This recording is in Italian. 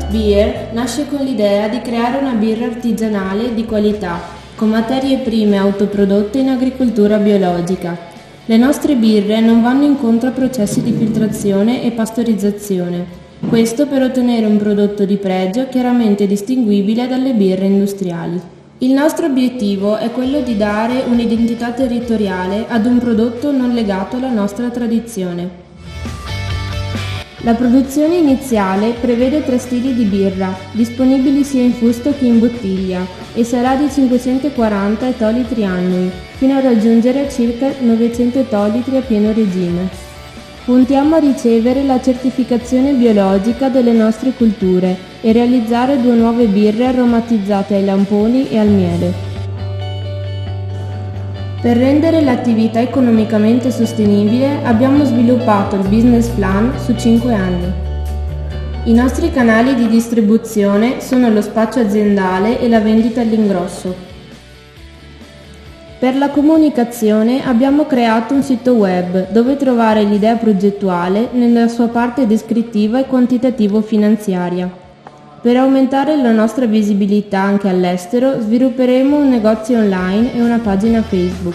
Craft Beer nasce con l'idea di creare una birra artigianale di qualità, con materie prime autoprodotte in agricoltura biologica. Le nostre birre non vanno incontro a processi di filtrazione e pastorizzazione, questo per ottenere un prodotto di pregio chiaramente distinguibile dalle birre industriali. Il nostro obiettivo è quello di dare un'identità territoriale ad un prodotto non legato alla nostra tradizione. La produzione iniziale prevede 3 stili di birra, disponibili sia in fusto che in bottiglia, e sarà di 540 ettolitri annui, fino a raggiungere circa 900 ettolitri a pieno regime. Puntiamo a ricevere la certificazione biologica delle nostre culture e realizzare 2 nuove birre aromatizzate ai lamponi e al miele. Per rendere l'attività economicamente sostenibile abbiamo sviluppato il business plan su 5 anni. I nostri canali di distribuzione sono lo spaccio aziendale e la vendita all'ingrosso. Per la comunicazione abbiamo creato un sito web dove trovare l'idea progettuale nella sua parte descrittiva e quantitativo-finanziaria. Per aumentare la nostra visibilità anche all'estero, svilupperemo un negozio online e una pagina Facebook.